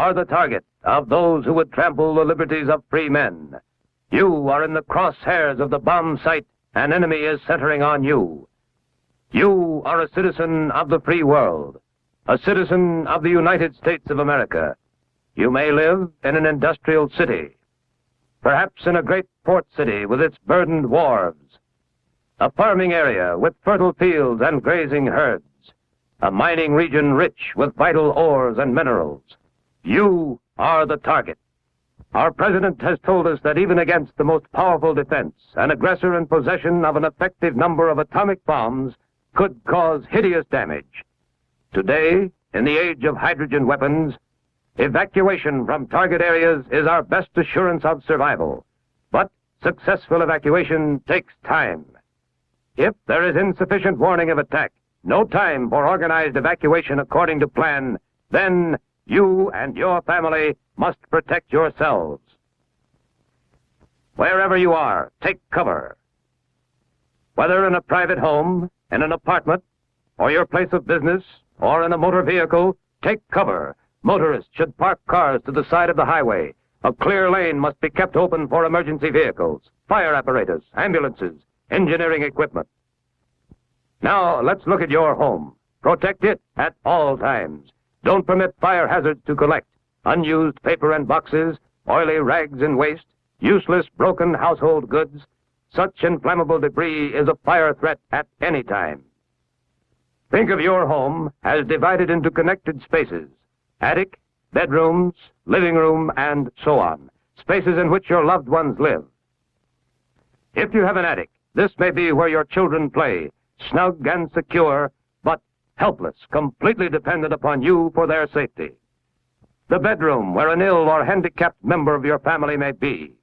are the target of those who would trample the liberties of free men. You are in the crosshairs of the bomb sight. An enemy is centering on you. You are a citizen of the free world, a citizen of the United States of America. You may live in an industrial city, perhaps in a great port city with its burdened wharves, a farming area with fertile fields and grazing herds, a mining region rich with vital ores and minerals. You are the target. Our president has told us that even against the most powerful defense, an aggressor in possession of an effective number of atomic bombs could cause hideous damage. Today, in the age of hydrogen weapons, evacuation from target areas is our best assurance of survival. But successful evacuation takes time. If there is insufficient warning of attack, no time for organized evacuation according to plan, then you and your family must protect yourselves. Wherever you are, take cover. Whether in a private home, in an apartment, or your place of business, or in a motor vehicle, take cover. Motorists should park cars to the side of the highway. A clear lane must be kept open for emergency vehicles, fire apparatus, ambulances, engineering equipment. Now, let's look at your home. Protect it at all times. Don't permit fire hazards to collect. Unused paper and boxes, oily rags and waste, useless broken household goods. Such inflammable debris is a fire threat at any time. Think of your home as divided into connected spaces. Attic, bedrooms, living room, and so on. Spaces in which your loved ones live. If you have an attic, this may be where your children play, snug and secure, but helpless, completely dependent upon you for their safety. The bedroom where an ill or handicapped member of your family may be.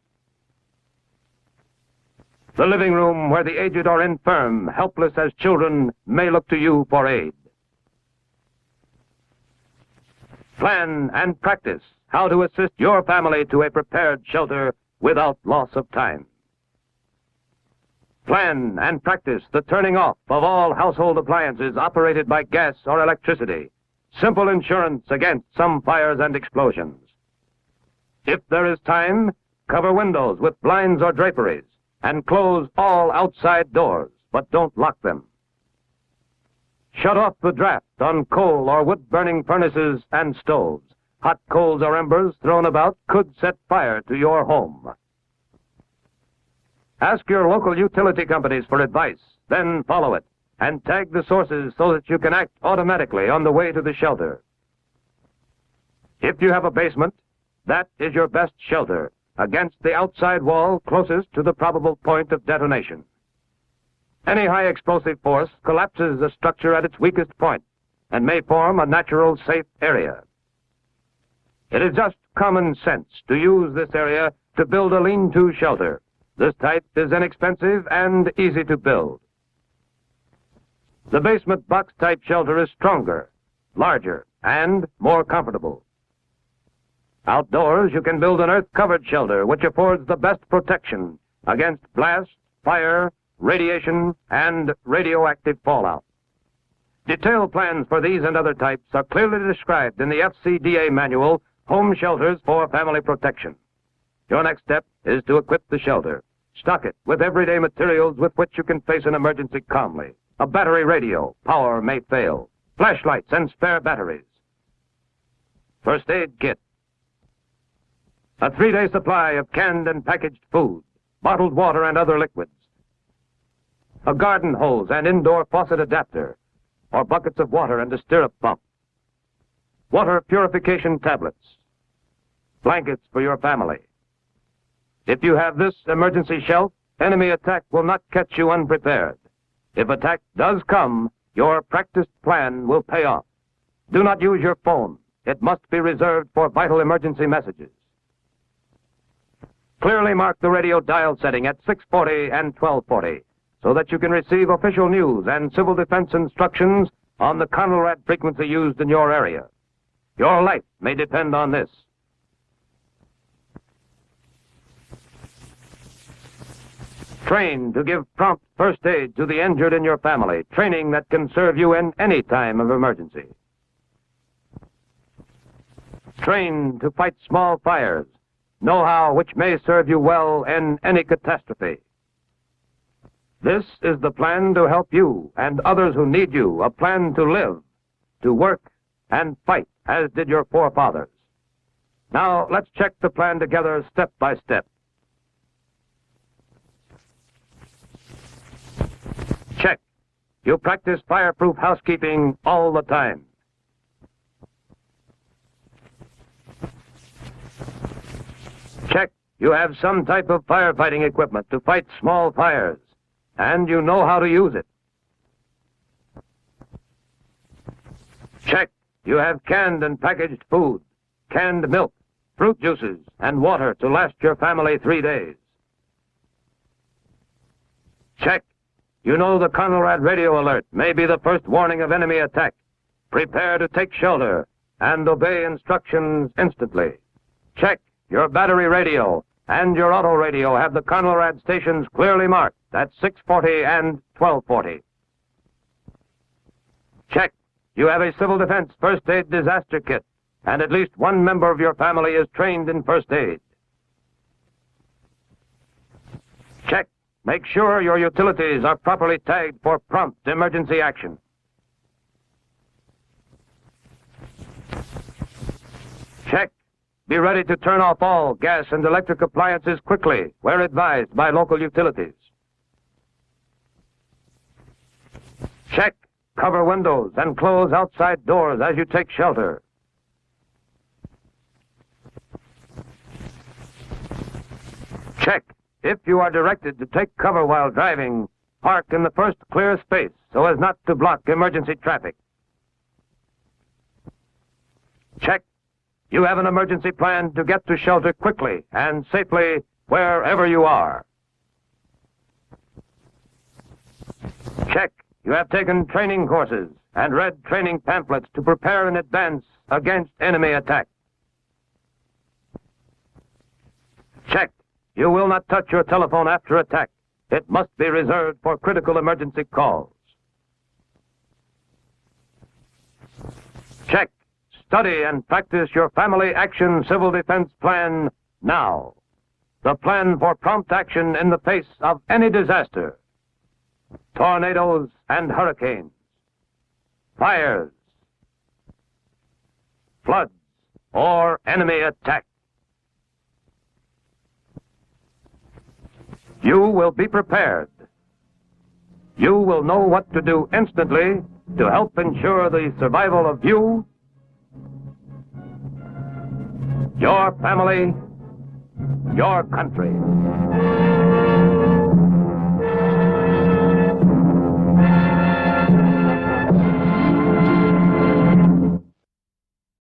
The living room where the aged or infirm, helpless as children, may look to you for aid. Plan and practice how to assist your family to a prepared shelter without loss of time. Plan and practice the turning off of all household appliances operated by gas or electricity. Simple insurance against some fires and explosions. If there is time, cover windows with blinds or draperies and close all outside doors, but don't lock them. Shut off the draft on coal or wood-burning furnaces and stoves. Hot coals or embers thrown about could set fire to your home. Ask your local utility companies for advice, then follow it, and tag the sources so that you can act automatically on the way to the shelter. If you have a basement, that is your best shelter against the outside wall closest to the probable point of detonation. Any high explosive force collapses a structure at its weakest point and may form a natural safe area. It is just common sense to use this area to build a lean-to shelter. This type is inexpensive and easy to build. The basement box-type shelter is stronger, larger, and more comfortable. Outdoors, you can build an earth-covered shelter which affords the best protection against blast, fire, radiation, and radioactive fallout. Detailed plans for these and other types are clearly described in the FCDA manual, Home Shelters for Family Protection. Your next step is to equip the shelter. Stock it with everyday materials with which you can face an emergency calmly. A battery radio, power may fail. Flashlights and spare batteries. First aid kit. A 3-day supply of canned and packaged food, bottled water and other liquids. A garden hose and indoor faucet adapter, or buckets of water and a stirrup pump. Water purification tablets. Blankets for your family. If you have this emergency shelf, enemy attack will not catch you unprepared. If attack does come, your practiced plan will pay off. Do not use your phone. It must be reserved for vital emergency messages. Clearly mark the radio dial setting at 640 and 1240 so that you can receive official news and civil defense instructions on the Conrad frequency used in your area. Your life may depend on this. Train to give prompt first aid to the injured in your family, training that can serve you in any time of emergency. trained to fight small fires, know-how which may serve you well in any catastrophe. This is the plan to help you and others who need you, a plan to live, to work, and fight, as did your forefathers. Now, let's check the plan together step by step. Check. You practice fireproof housekeeping all the time. Check. You have some type of firefighting equipment to fight small fires, and you know how to use it. Check. You have canned and packaged food, canned milk, fruit juices, and water to last your family 3 days. Check. You know the Conrad radio alert may be the first warning of enemy attack. Prepare to take shelter and obey instructions instantly. Check. Your battery radio and your auto radio have the Conrad stations clearly marked at 640 and 1240. Check. You have a civil defense first aid disaster kit, and at least one member of your family is trained in first aid. Check. Make sure your utilities are properly tagged for prompt emergency action. Check. Be ready to turn off all gas and electric appliances quickly, where advised by local utilities. Check. Cover windows and close outside doors as you take shelter. Check. If you are directed to take cover while driving, park in the first clear space so as not to block emergency traffic. Check. You have an emergency plan to get to shelter quickly and safely wherever you are. Check. You have taken training courses and read training pamphlets to prepare in advance against enemy attack. Check. You will not touch your telephone after attack. It must be reserved for critical emergency calls. Check. Study and practice your family action civil defense plan now. The plan for prompt action in the face of any disaster. Tornadoes and hurricanes. Fires. Floods or enemy attack. You will be prepared. You will know what to do instantly to help ensure the survival of you, your family, your country.